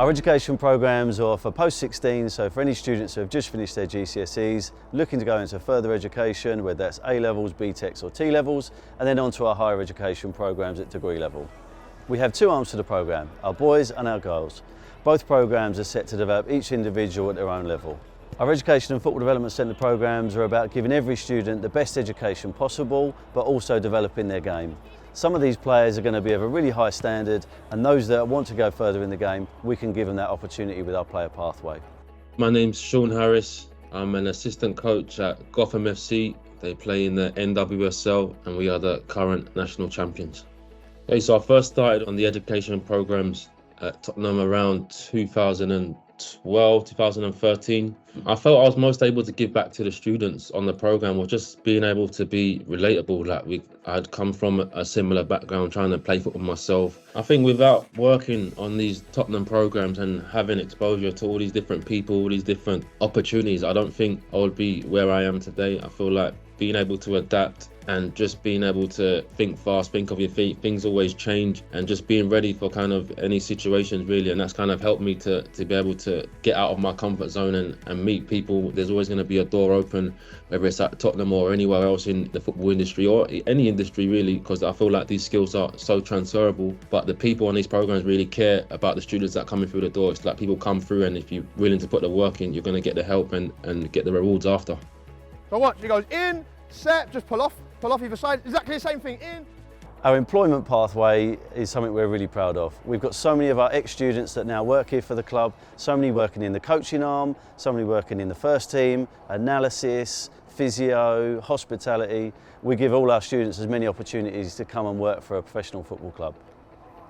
Our education programmes are for post-16, so for any students who have just finished their GCSEs, looking to go into further education, whether that's A-levels, BTECs or T-levels, and then onto our higher education programmes at degree level. We have two arms to the programme, our boys and our girls. Both programmes are set to develop each individual at their own level. Our Education and Football Development Centre programmes are about giving every student the best education possible, but also developing their game. Some of these players are going to be of a really high standard, and those that want to go further in the game, we can give them that opportunity with our player pathway. My name's Sean Harris. I'm an assistant coach at Gotham FC. They play in the NWSL and we are the current national champions. Okay, so I first started on the education programmes at Tottenham around 2012, 2013. I felt I was most able to give back to the students on the programme was just being able to be relatable. Like I'd come from a similar background trying to play football myself. I think without working on these Tottenham programmes and having exposure to all these different people, all these different opportunities, I don't think I would be where I am today. I feel like being able to adapt and just being able to think fast, think of your feet, things always change, and just being ready for kind of any situations really. And that's kind of helped me to be able to get out of my comfort zone and meet people. There's always going to be a door open, whether it's at Tottenham or anywhere else in the football industry or any industry really, because I feel like these skills are so transferable. But the people on these programs really care about the students that are coming through the door. It's like people come through, and if you're willing to put the work in, you're going to get the help and get the rewards after. So watch, it goes in, set, just pull off either side, exactly the same thing, in. Our employment pathway is something we're really proud of. We've got so many of our ex-students that now work here for the club, so many working in the coaching arm, so many working in the first team, analysis, physio, hospitality. We give all our students as many opportunities to come and work for a professional football club.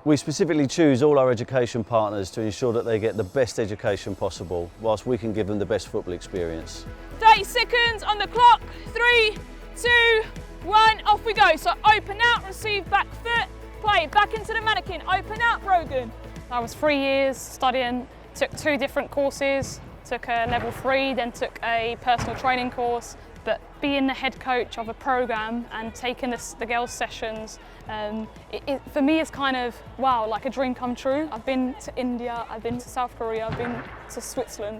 We specifically choose all our education partners to ensure that they get the best education possible, whilst we can give them the best football experience. 30 seconds on the clock, 3, 2, 1, off we go. So open out, receive back foot, play, back into the mannequin, open out, Brogan. I was 3 years studying, took 2 different courses, took a level 3, then took a personal training course. But being the head coach of a programme and taking the girls' sessions, for me it's kind of, wow, like a dream come true. I've been to India, I've been to South Korea, I've been to Switzerland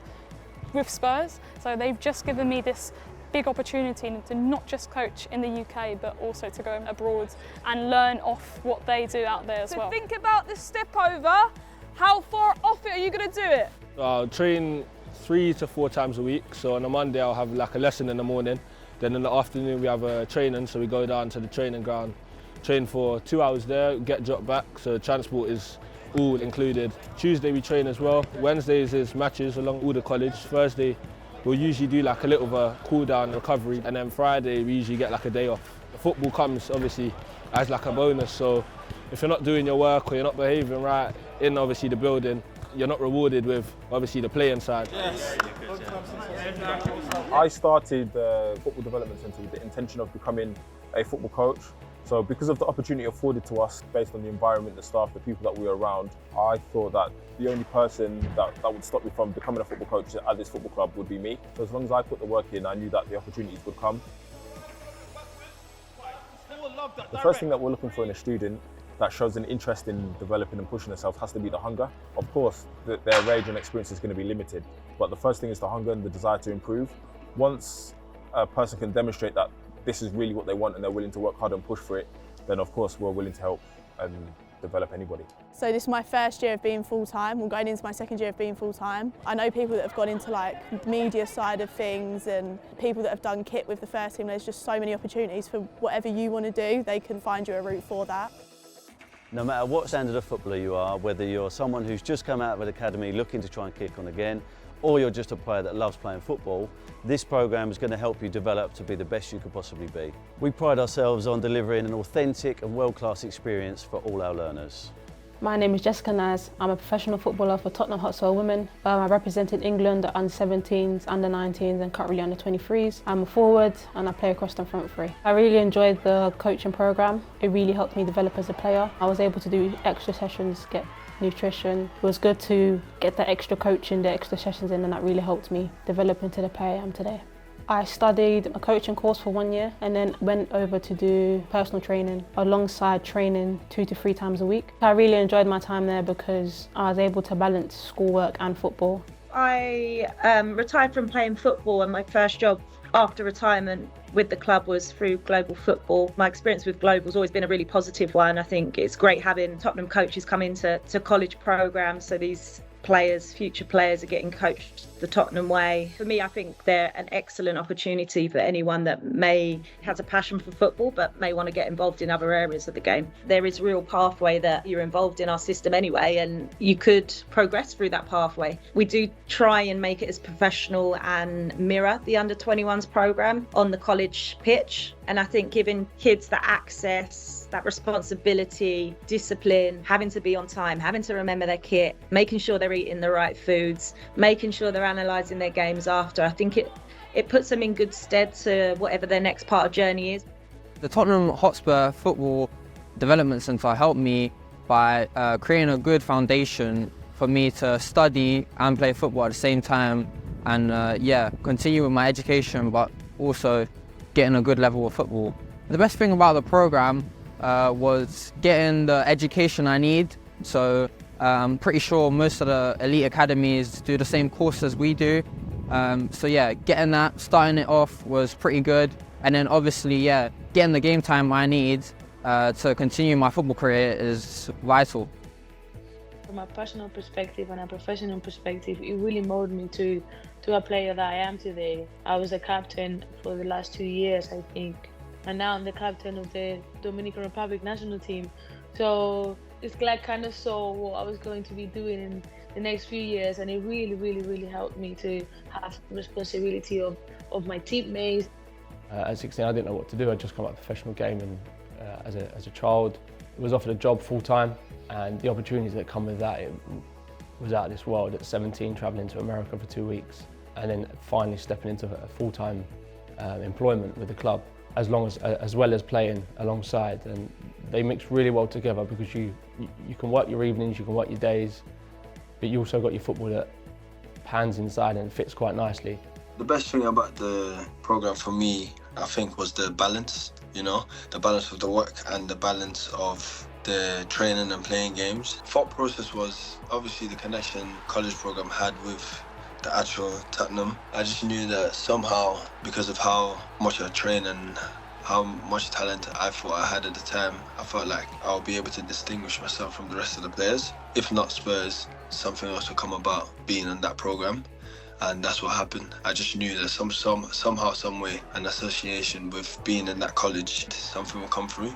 with Spurs. So they've just given me this big opportunity to not just coach in the UK, but also to go abroad and learn off what they do out there as well. So think about this step over. How far off it are you going to do it? I'll train 3 to 4 times a week. So on a Monday I'll have like a lesson in the morning. Then in the afternoon we have a training, so we go down to the training ground, train for 2 hours there, get dropped back, so transport is all included. Tuesday we train as well. Wednesdays is matches along all the college. Thursday we'll usually do like a little of a cool down recovery, and then Friday we usually get like a day off. The football comes obviously as like a bonus, so if you're not doing your work or you're not behaving right in obviously the building, you're not rewarded with obviously the playing side. Yes. I started the Football Development Centre with the intention of becoming a football coach. So because of the opportunity afforded to us based on the environment, the staff, the people that we were around, I thought that the only person that would stop me from becoming a football coach at this football club would be me. So as long as I put the work in, I knew that the opportunities would come. The first thing that we're looking for in a student that shows an interest in developing and pushing themselves has to be the hunger. Of course, their range and experience is going to be limited, but the first thing is the hunger and the desire to improve. Once a person can demonstrate that this is really what they want and they're willing to work hard and push for it, then of course we're willing to help and develop anybody. So this is my first year of being full-time, or going into my second year of being full-time. I know people that have gone into like media side of things and people that have done kit with the first team. There's just so many opportunities for whatever you want to do, they can find you a route for that. No matter what standard of footballer you are, whether you're someone who's just come out of an academy looking to try and kick on again, or you're just a player that loves playing football, this programme is going to help you develop to be the best you could possibly be. We pride ourselves on delivering an authentic and world-class experience for all our learners. My name is Jessica Naz. I'm a professional footballer for Tottenham Hotspur Women. I represented England at under-17s, under-19s and currently under-23s. I'm a forward and I play across the front three. I really enjoyed the coaching programme. It really helped me develop as a player. I was able to do extra sessions, get nutrition. It was good to get the extra coaching, the extra sessions in, and that really helped me develop into the player I am today. I studied a coaching course for 1 year and then went over to do personal training alongside training 2 to 3 times a week. I really enjoyed my time there because I was able to balance schoolwork and football. I retired from playing football, and my first job after retirement with the club was through global football. My experience with global has always been a really positive one. I think it's great having Tottenham coaches come into college programs, so these future players are getting coached the Tottenham way. For me, I think they're an excellent opportunity for anyone that has a passion for football but may want to get involved in other areas of the game. There is a real pathway that you're involved in our system anyway, and you could progress through that pathway. We do try and make it as professional and mirror the under-21s programme on the college pitch, and I think giving kids that access, that responsibility, discipline, having to be on time, having to remember their kit, making sure they're eating the right foods, making sure they're analysing their games after. I think it puts them in good stead to whatever their next part of journey is. The Tottenham Hotspur Football Development Centre helped me by creating a good foundation for me to study and play football at the same time, and continue with my education but also getting a good level of football. The best thing about the programme was getting the education I need. So I'm pretty sure most of the elite academies do the same course as we do. Getting that, starting it off was pretty good. And then obviously, getting the game time I need to continue my football career is vital. From a personal perspective and a professional perspective, it really molded me to a player that I am today. I was a captain for the last 2 years, I think. And now I'm the captain of the Dominican Republic national team. So it's like kind of saw what I was going to be doing in the next few years, and it really, really, really helped me to have responsibility of my teammates. At 16, I didn't know what to do. I'd just come out of the professional game, and as a child, was offered a job full time, and the opportunities that come with that, it was out of this world. At 17, travelling to America for 2 weeks, and then finally stepping into a full-time employment with the club. As well as playing alongside, and they mix really well together because you can work your evenings, you can work your days, but you also got your football that pans inside and fits quite nicely. The best thing about the program for me, I think, was the balance. The balance of the work and the balance of the training and playing games. Thought process was obviously the connection college program had with the actual Tottenham. I just knew that somehow, because of how much I trained and how much talent I thought I had at the time, I felt like I'll be able to distinguish myself from the rest of the players. If not Spurs, something else will come about being in that program, and that's what happened. I just knew that somehow, some way, an association with being in that college, something will come through,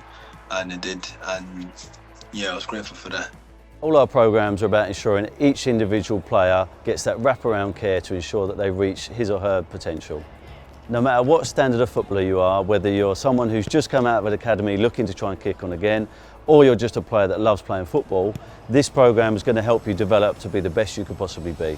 and it did. And I was grateful for that. All our programmes are about ensuring each individual player gets that wraparound care to ensure that they reach his or her potential. No matter what standard of footballer you are, whether you're someone who's just come out of an academy looking to try and kick on again, or you're just a player that loves playing football, this programme is going to help you develop to be the best you could possibly be.